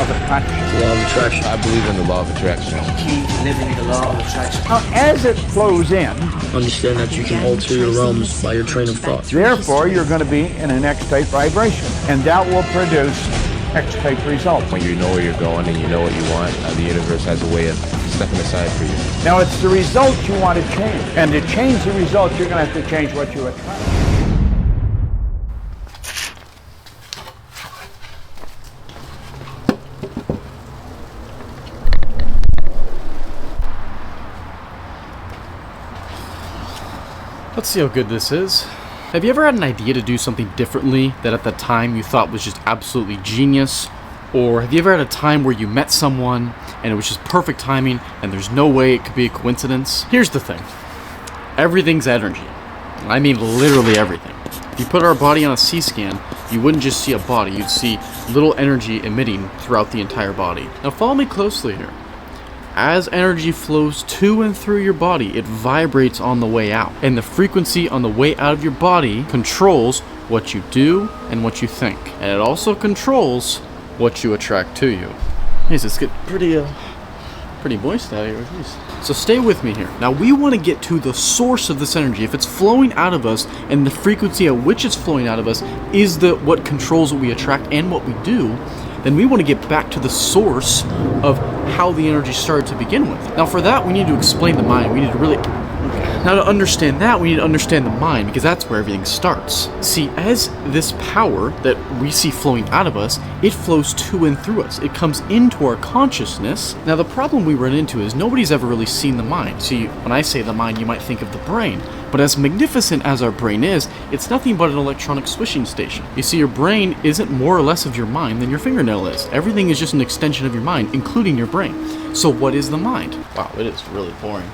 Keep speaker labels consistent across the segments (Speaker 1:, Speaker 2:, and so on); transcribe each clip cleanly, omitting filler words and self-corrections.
Speaker 1: of attraction.
Speaker 2: The law of attraction.
Speaker 3: I believe in the law of attraction.
Speaker 4: Keep living the law of attraction.
Speaker 1: Now, as it flows in,
Speaker 2: Understand that you can alter your realms by your train of thought.
Speaker 1: therefore, you're going to be in an X-type vibration, and that will produce X-type results.
Speaker 3: When you know where you're going and you know what you want, the universe has a way of stepping aside for you.
Speaker 1: Now, it's the results you want to change, and to change the results, you're going to have to change what you attract.
Speaker 5: Let's see how good this is. Have you ever had an idea to do something differently that at the time you thought was just absolutely genius? Or have you ever had a time where you met someone and it was just perfect timing and there's no way it could be a coincidence? Here's the thing. Everything's energy. I mean literally everything. If you put our body on a CT scan, you wouldn't just see a body, you'd see little energy emitting throughout the entire body. Now follow me closely here. As energy flows to and through your body, it vibrates on the way out. And the frequency on the way out of your body controls what you do and what you think. And it also controls what you attract to you. Jeez, it's getting pretty moist out here. Jeez. So stay with me here. Now we want to get to the source of this energy. If it's flowing out of us and the frequency at which it's flowing out of us is what controls what we attract and what we do, then we want to get back to the source of how the energy started to begin with. Now for that, we need to explain the mind. We need to really... Now to understand that, we need to understand the mind, because that's where everything starts. See, as this power that we see flowing out of us, it flows to and through us. It comes into our consciousness. Now the problem we run into is nobody's ever really seen the mind. See, when I say the mind, you might think of the brain. But as magnificent as our brain is, it's nothing but an electronic switching station. You see, your brain isn't more or less of your mind than your fingernail is. Everything is just an extension of your mind, including your brain. So what is the mind? Wow, it is really boring.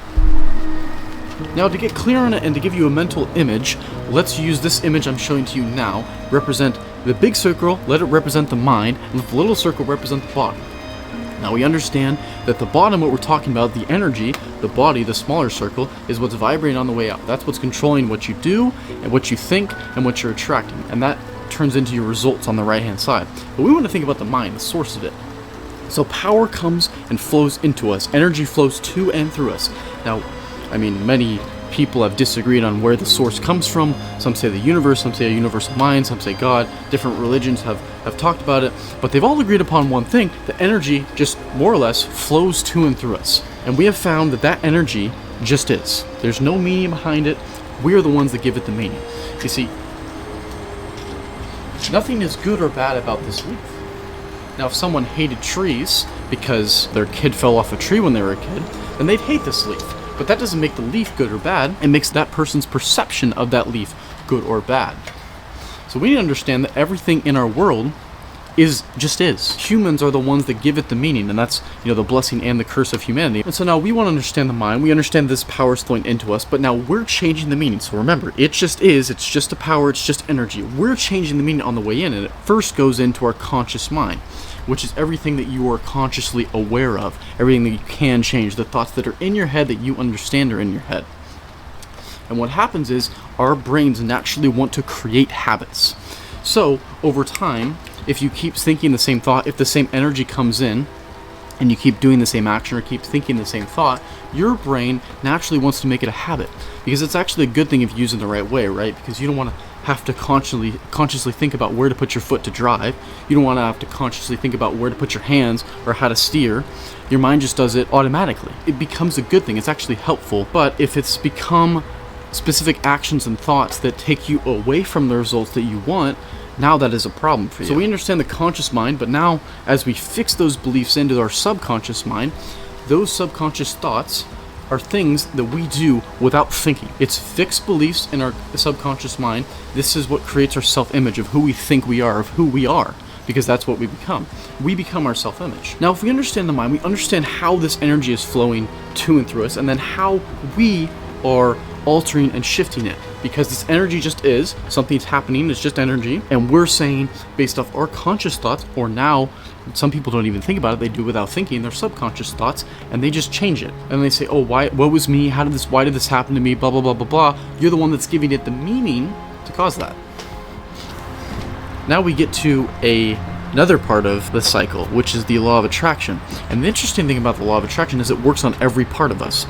Speaker 5: Now to get clear on it and to give you a mental image, let's use this image I'm showing to you now, represent the big circle, let it represent the mind, and let the little circle represent the body. Now we understand that the bottom, what we're talking about, the energy, the body, the smaller circle, is what's vibrating on the way out. That's what's controlling what you do, and what you think, and what you're attracting. And that turns into your results on the right-hand side. But we want to think about the mind, the source of it. So power comes and flows into us. Energy flows to and through us. Now, I mean, many people have disagreed on where the source comes from. Some say the universe, some say a universal mind, some say God. Different religions have talked about it, but they've all agreed upon one thing: that energy just more or less flows to and through us. And we have found that that energy just is. There's no meaning behind it. We're the ones that give it the meaning. You see, nothing is good or bad about this leaf. Now, if someone hated trees because their kid fell off a tree when they were a kid, then they'd hate this leaf. But that doesn't make the leaf good or bad. It makes that person's perception of that leaf good or bad. So we need to understand that everything in our world just is. Humans are the ones that give it the meaning, and that's, the blessing and the curse of humanity. And so now we want to understand the mind. We understand this power is flowing into us, but now we're changing the meaning. So remember, it just is. It's just a power. It's just energy. We're changing the meaning on the way in, and it first goes into our conscious mind, which is everything that you are consciously aware of, everything that you can change, the thoughts that are in your head that you understand are in your head. And what happens is our brains naturally want to create habits. So over time, if you keep thinking the same thought, if the same energy comes in, and you keep doing the same action or keep thinking the same thought, your brain naturally wants to make it a habit, because it's actually a good thing if you use it the right way, right? Because you don't want to have to consciously think about where to put your foot to drive. You don't want to have to consciously think about where to put your hands or how to steer. Your mind just does it automatically. It becomes a good thing. It's actually helpful. But if it's become specific actions and thoughts that take you away from the results that you want, now that is a problem for you. So we understand the conscious mind, but now as we fix those beliefs into our subconscious mind, those subconscious thoughts are things that we do without thinking. It's fixed beliefs in our subconscious mind. This is what creates our self-image of who we think we are, of who we are, because that's what we become. We become our self-image. Now, if we understand the mind, we understand how this energy is flowing to and through us, and then how we are altering and shifting it, because this energy just is. Something's happening, it's just energy, and we're saying, based off our conscious thoughts, or now some people don't even think about it, they do without thinking, their subconscious thoughts, and they just change it. And they say, oh, what was me? Why did this happen to me? Blah, blah, blah, blah, blah. You're the one that's giving it the meaning to cause that. Now we get to a another part of the cycle, which is the law of attraction. And the interesting thing about the law of attraction is it works on every part of us.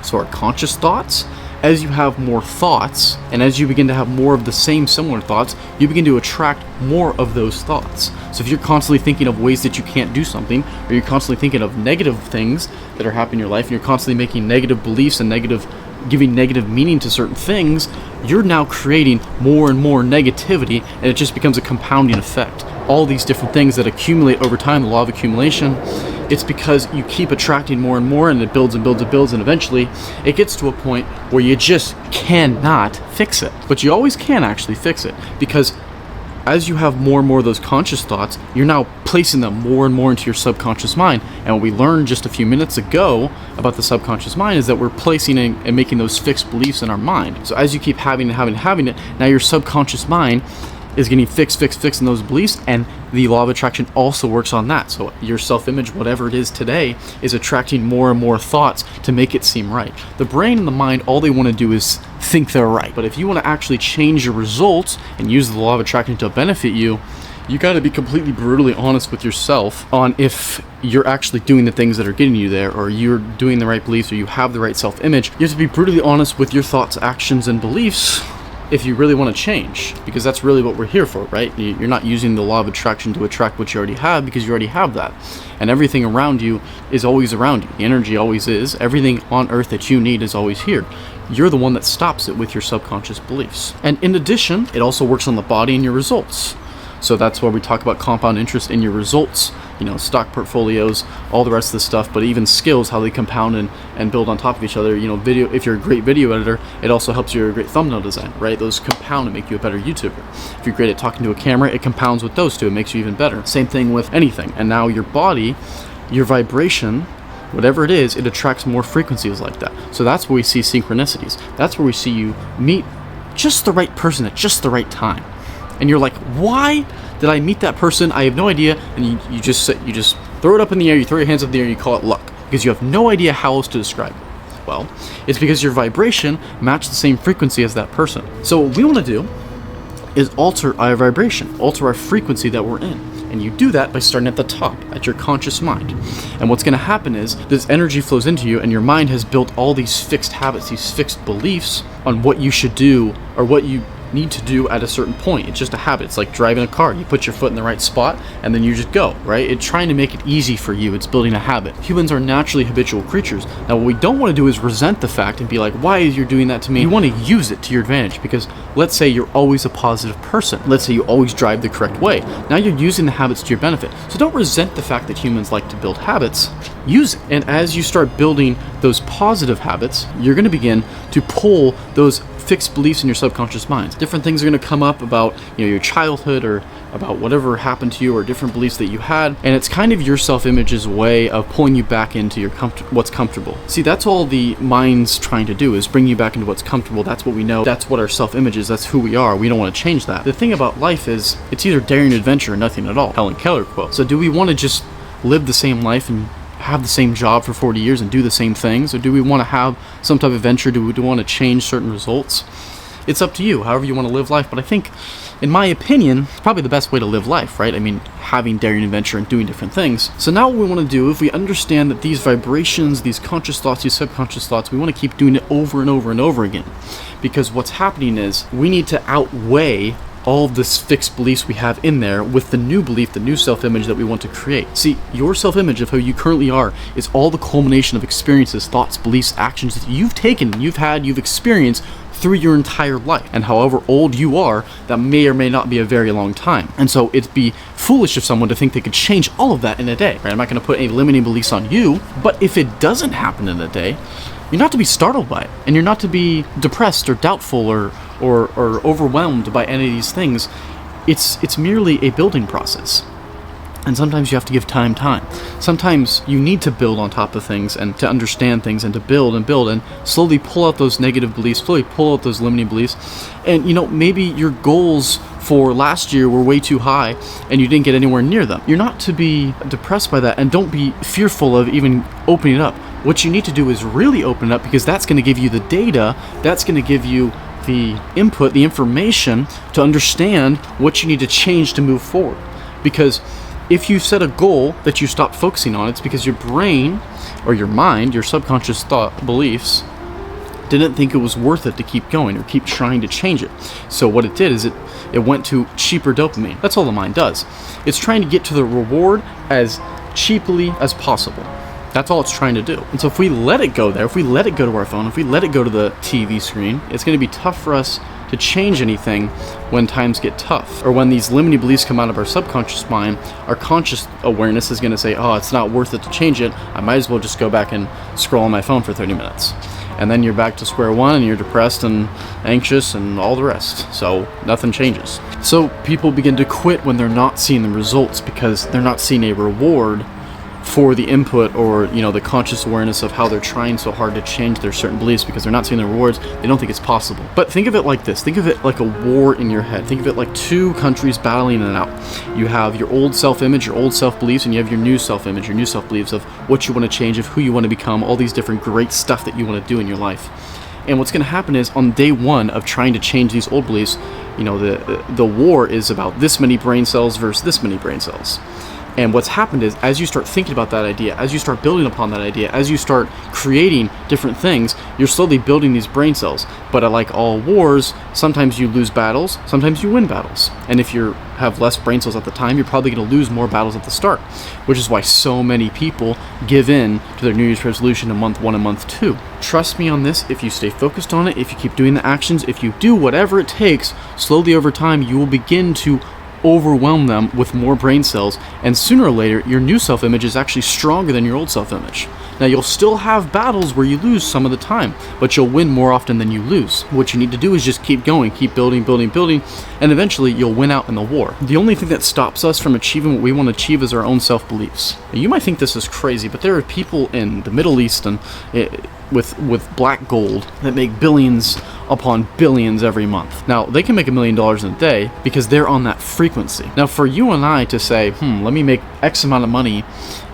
Speaker 5: So our conscious thoughts, as you have more thoughts, and as you begin to have more of the same similar thoughts, you begin to attract more of those thoughts. So if you're constantly thinking of ways that you can't do something, or you're constantly thinking of negative things that are happening in your life, and you're constantly making negative beliefs and giving negative meaning to certain things, you're now creating more and more negativity, and it just becomes a compounding effect. All these different things that accumulate over time, the law of accumulation, it's because you keep attracting more and more, and it builds and builds and builds, and eventually it gets to a point where you just cannot fix it. But you always can actually fix it, because as you have more and more of those conscious thoughts, you're now placing them more and more into your subconscious mind. And what we learned just a few minutes ago about the subconscious mind is that we're placing and making those fixed beliefs in our mind. So as you keep having it, now your subconscious mind is getting fixed in those beliefs, and the law of attraction also works on that. So your self-image, whatever it is today, is attracting more and more thoughts to make it seem right. The brain and the mind, all they want to do is think they're right. But if you want to actually change your results and use the law of attraction to benefit you, you got to be completely brutally honest with yourself on if you're actually doing the things that are getting you there, or you're doing the right beliefs, or you have the right self-image. You have to be brutally honest with your thoughts, actions, and beliefs if you really want to change, because that's really what we're here for, right? You're not using the law of attraction to attract what you already have, because you already have that. And everything around you is always around you. The energy always is. Everything on earth that you need is always here. You're the one that stops it with your subconscious beliefs. And in addition, it also works on the body and your results. So that's why we talk about compound interest in your results, stock portfolios, all the rest of the stuff, but even skills, how they compound and build on top of each other. Video, if you're a great video editor, it also helps you a great thumbnail design, right? Those compound and make you a better YouTuber. If you're great at talking to a camera, it compounds with those two. It makes you even better. Same thing with anything. And now your body, your vibration, whatever it is, it attracts more frequencies like that. So that's where we see synchronicities. That's where we see you meet just the right person at just the right time. And you're like, why did I meet that person? I have no idea. And you just throw it up in the air, you throw your hands up in the air, and you call it luck, because you have no idea how else to describe it. Well, it's because your vibration matched the same frequency as that person. So what we want to do is alter our vibration, alter our frequency that we're in. And you do that by starting at the top, at your conscious mind. And what's going to happen is this energy flows into you, and your mind has built all these fixed habits, these fixed beliefs on what you should do or what you need to do at a certain point. It's just a habit. It's like driving a car. You put your foot in the right spot and then you just go, right? It's trying to make it easy for you. It's building a habit. Humans are naturally habitual creatures. Now what we don't want to do is resent the fact and be like, why is you doing that to me? You want to use it to your advantage, because let's say you're always a positive person. Let's say you always drive the correct way. Now you're using the habits to your benefit. So don't resent the fact that humans like to build habits. Use it. And as you start building those positive habits, you're going to begin to pull those fixed beliefs in your subconscious mind. Different things are going to come up about your childhood, or about whatever happened to you, or different beliefs that you had, and it's kind of your self-image's way of pulling you back into your what's comfortable. See, that's all the mind's trying to do, is bring you back into what's comfortable. That's what we know. That's what our self-image is. That's who we are. We don't want to change that. The thing about life is it's either daring adventure or nothing at all. Helen Keller quote. So do we want to just live the same life and have the same job for 40 years and do the same things, or do we want to have some type of venture? Do we want to change certain results? It's up to you, however you want to live life. But I think, in my opinion, it's probably the best way to live life, right? I mean, having daring adventure and doing different things. So now what we want to do, if we understand that these vibrations, these conscious thoughts, these subconscious thoughts, we want to keep doing it over and over and over again. Because what's happening is we need to outweigh all of this fixed beliefs we have in there with the new belief, the new self-image that we want to create. See, your self-image of who you currently are is all the culmination of experiences, thoughts, beliefs, actions that you've taken, you've experienced through your entire life. And however old you are, that may or may not be a very long time. And so it'd be foolish of someone to think they could change all of that in a day, right? I'm not going to put any limiting beliefs on you, but if it doesn't happen in a day, you're not to be startled by it, and you're not to be depressed or doubtful or overwhelmed by any of these things. It's merely a building process. And sometimes you have to give time. Sometimes you need to build on top of things and to understand things and to build and slowly pull out those negative beliefs, slowly pull out those limiting beliefs. And maybe your goals for last year were way too high and you didn't get anywhere near them. You're not to be depressed by that, and don't be fearful of even opening it up. What you need to do is really open it up, because that's going to give you the data, that's going to give you the input, the information to understand what you need to change to move forward. Because if you set a goal that you stop focusing on, it's because your brain or your mind, your subconscious thought beliefs, didn't think it was worth it to keep going or keep trying to change it. So what it did is it went to cheaper dopamine. That's all the mind does. It's trying to get to the reward as cheaply as possible. That's all it's trying to do. And so if we let it go there, if we let it go to our phone, if we let it go to the TV screen, it's going to be tough for us to change anything when times get tough. Or when these limiting beliefs come out of our subconscious mind, our conscious awareness is going to say, oh, it's not worth it to change it. I might as well just go back and scroll on my phone for 30 minutes. And then you're back to square one and you're depressed and anxious and all the rest. So nothing changes. So people begin to quit when they're not seeing the results because they're not seeing a reward for the input or, the conscious awareness of how they're trying so hard to change their certain beliefs because they're not seeing the rewards. They don't think it's possible. But think of it like this. Think of it like a war in your head. Think of it like two countries battling it out. You have your old self-image, your old self-beliefs, and you have your new self-image, your new self-beliefs of what you want to change, of who you want to become, all these different great stuff that you want to do in your life. And what's going to happen is on day one of trying to change these old beliefs, the war is about this many brain cells versus this many brain cells. And what's happened is, as you start thinking about that idea, as you start building upon that idea, as you start creating different things, you're slowly building these brain cells. But like all wars, sometimes you lose battles, sometimes you win battles. And if you have less brain cells at the time, you're probably going to lose more battles at the start, which is why so many people give in to their New Year's resolution in month 1 and month 2. Trust me on this, if you stay focused on it, if you keep doing the actions, if you do whatever it takes, slowly over time, you will begin to overwhelm them with more brain cells, and sooner or later your new self-image is actually stronger than your old self-image. Now you'll still have battles where you lose some of the time, but you'll win more often than you lose. What you need to do is just keep going, keep building, and eventually you'll win out in the war. The only thing that stops us from achieving what we want to achieve is our own self-beliefs. Now, you might think this is crazy, but there are people in the Middle East and with black gold that make billions upon billions every month. Now, they can make $1 million in a day because they're on that frequency. Now, for you and I to say, let me make X amount of money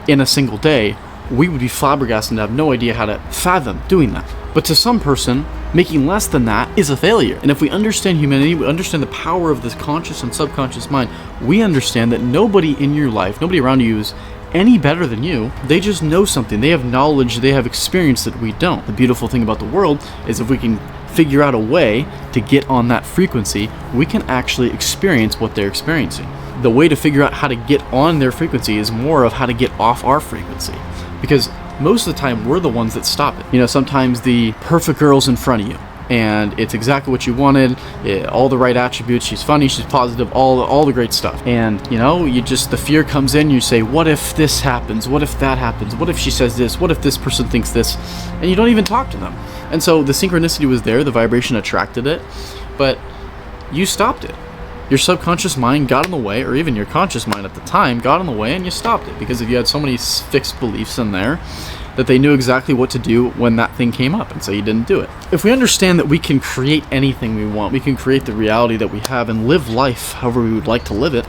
Speaker 5: in a single day, we would be flabbergasted and have no idea how to fathom doing that. But to some person, making less than that is a failure. And if we understand humanity, we understand the power of this conscious and subconscious mind, we understand that nobody in your life, nobody around you is any better than you. They just know something. They have knowledge, they have experience that we don't. The beautiful thing about the world is if we can figure out a way to get on that frequency, we can actually experience what they're experiencing. The way to figure out how to get on their frequency is more of how to get off our frequency. Because most of the time, we're the ones that stop it. Sometimes the perfect girl's in front of you, and it's exactly what you wanted, all the right attributes, she's funny, she's positive, all the great stuff. And, the fear comes in, you say, what if this happens? What if that happens? What if she says this? What if this person thinks this? And you don't even talk to them. And so the synchronicity was there, the vibration attracted it, but you stopped it. Your subconscious mind got in the way, or even your conscious mind at the time got in the way, and you stopped it because if you had so many fixed beliefs in there that they knew exactly what to do when that thing came up, and so you didn't do it. If we understand that we can create anything we want, we can create the reality that we have and live life however we would like to live it,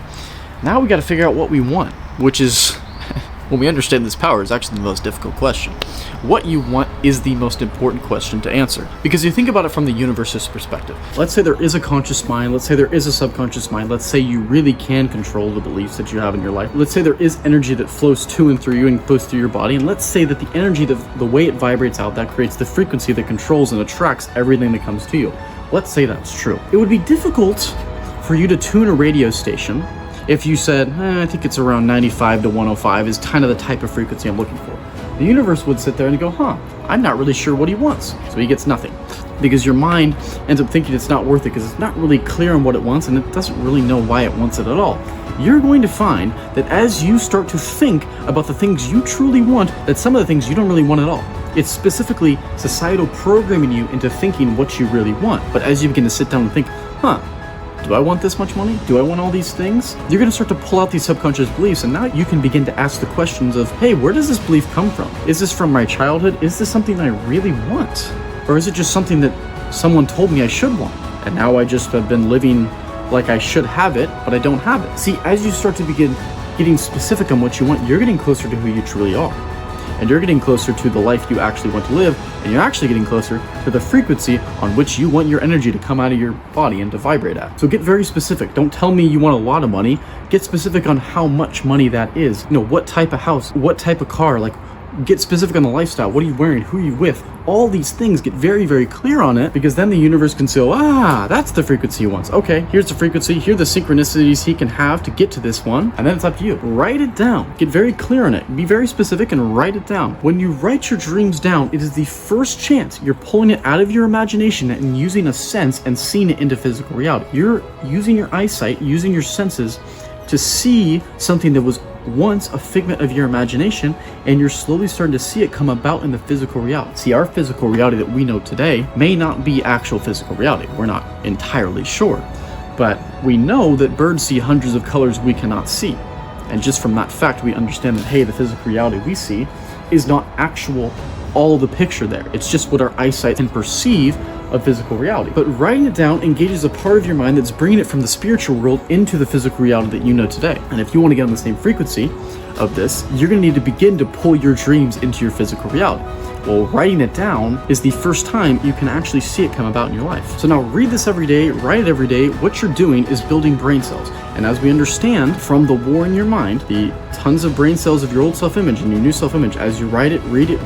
Speaker 5: now we got to figure out what we want, which is, when we understand this power, is actually the most difficult question. What you want is the most important question to answer. Because you think about it from the universe's perspective. Let's say there is a conscious mind, let's say there is a subconscious mind, let's say you really can control the beliefs that you have in your life. Let's say there is energy that flows to and through you and flows through your body, and let's say that the energy, the way it vibrates out, that creates the frequency that controls and attracts everything that comes to you. Let's say that's true. It would be difficult for you to tune a radio station if you said, I think it's around 95 to 105 is kind of the type of frequency I'm looking for. The universe would sit there and go, I'm not really sure what he wants. So he gets nothing. Because your mind ends up thinking it's not worth it because it's not really clear on what it wants and it doesn't really know why it wants it at all. You're going to find that as you start to think about the things you truly want, that some of the things you don't really want at all. It's specifically societal programming you into thinking what you really want. But as you begin to sit down and think, do I want this much money? Do I want all these things? You're going to start to pull out these subconscious beliefs, and now you can begin to ask the questions of, hey, where does this belief come from? Is this from my childhood? Is this something I really want? Or is it just something that someone told me I should want? And now I just have been living like I should have it, but I don't have it. See, as you start to begin getting specific on what you want, you're getting closer to who you truly are. and you're getting closer to the life you actually want to live, and you're actually getting closer to the frequency on which you want your energy to come out of your body and to vibrate at. So get very specific. Don't tell me you want a lot of money. Get specific on how much money that is. You know, what type of house, what type of car, like get specific on the lifestyle. What are you wearing? Who are you with? All these things, get very, very clear on it, because then the universe can say, that's the frequency he wants. Okay, here's the frequency. Here are the synchronicities he can have to get to this one. And then it's up to you. Write it down. Get very clear on it. Be very specific and write it down. When you write your dreams down, it is the first chance you're pulling it out of your imagination and using a sense and seeing it into physical reality. You're using your eyesight, using your senses to see something that was once a figment of your imagination, and you're slowly starting to see it come about in the physical reality. See, our physical reality that we know today may not be actual physical reality. We're not entirely sure, but we know that birds see hundreds of colors we cannot see. And just from that fact, we understand that, hey, the physical reality we see is not actual, all the picture there. It's just what our eyesight can perceive of physical reality. But writing it down engages a part of your mind that's bringing it from the spiritual world into the physical reality that you know today. And if you want to get on the same frequency of this, you're going to need to begin to pull your dreams into your physical reality. Well, writing it down is the first time you can actually see it come about in your life. So now read this every day, write it every day. What you're doing is building brain cells. And as we understand from the war in your mind, the tons of brain cells of your old self-image and your new self-image, as you write it, read it,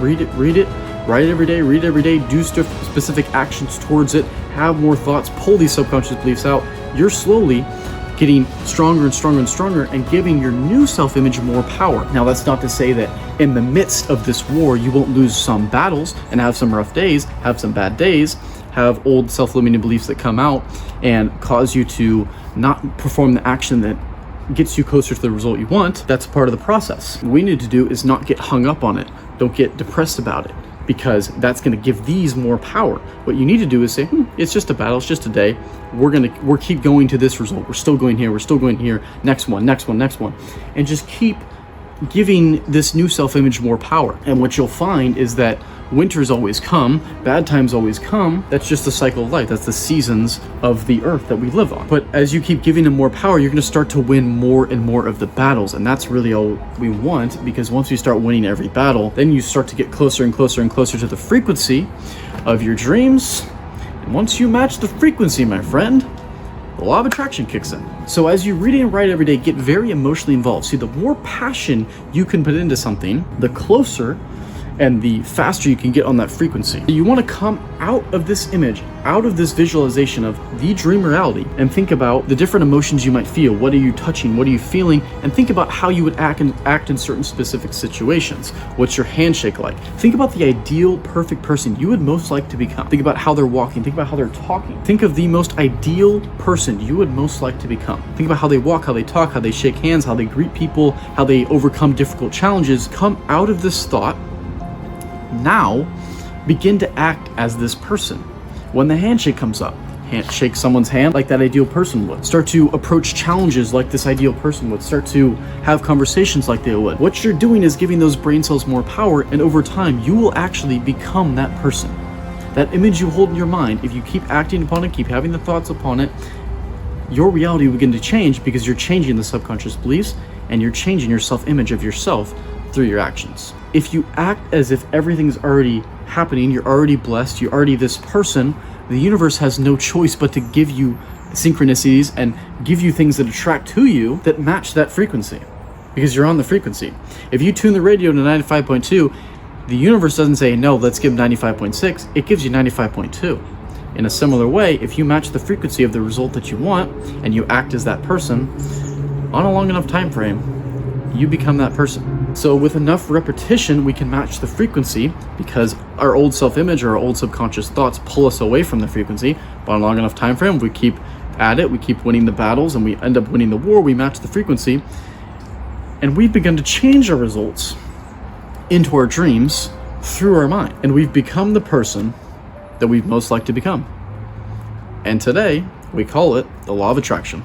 Speaker 5: write it every day, read it every day, do specific actions towards it, have more thoughts, pull these subconscious beliefs out, you're slowly getting stronger and stronger and stronger and giving your new self-image more power. Now, that's not to say that in the midst of this war, you won't lose some battles and have some rough days, have some bad days, have old self-limiting beliefs that come out and cause you to not perform the action that gets you closer to the result you want. That's part of the process. What we need to do is not get hung up on it. Don't get depressed about it, because that's going to give these more power. What you need to do is say, it's just a battle, it's just a day. We're keep going to this result. We're still going here, we're still going here. Next one. And just keep giving this new self-image more power. And what you'll find is that winters always come, bad times always come. That's just the cycle of life. That's the seasons of the earth that we live on. But as you keep giving them more power, you're going to start to win more and more of the battles. And that's really all we want, because once you start winning every battle, then you start to get closer and closer and closer to the frequency of your dreams. And once you match the frequency, my friend, the law of attraction kicks in. So as you read and write every day, get very emotionally involved. See, the more passion you can put into something, the closer and the faster you can get on that frequency. You want to come out of this image, out of this visualization of the dream reality, and think about the different emotions you might feel. What are you touching? What are you feeling? And think about how you would act in certain specific situations. What's your handshake like? Think about the ideal, perfect person you would most like to become. Think about how they're walking. Think about how they're talking. Think of the most ideal person you would most like to become. Think about how they walk, how they talk, how they shake hands, how they greet people, how they overcome difficult challenges. Come out of this thought. Now, begin to act as this person. When the handshake comes up, shake someone's hand like that ideal person would. Start to approach challenges like this ideal person would. Start to have conversations like they would. What you're doing is giving those brain cells more power, and over time, you will actually become that person. That image you hold in your mind, if you keep acting upon it, keep having the thoughts upon it, your reality will begin to change, because you're changing the subconscious beliefs and you're changing your self-image of yourself through your actions. If you act as if everything's already happening, you're already blessed, you're already this person, the universe has no choice but to give you synchronicities and give you things that attract to you that match that frequency, because you're on the frequency. If you tune the radio to 95.2, the universe doesn't say, no, let's give 95.6, it gives you 95.2. In a similar way, if you match the frequency of the result that you want and you act as that person on a long enough time frame, you become that person. So with enough repetition, we can match the frequency, because our old self-image or our old subconscious thoughts pull us away from the frequency. But on a long enough time frame, we keep at it, we keep winning the battles, and we end up winning the war, we match the frequency, and we've begun to change our results into our dreams through our mind. And we've become the person that we'd most like to become. And today, we call it the law of attraction.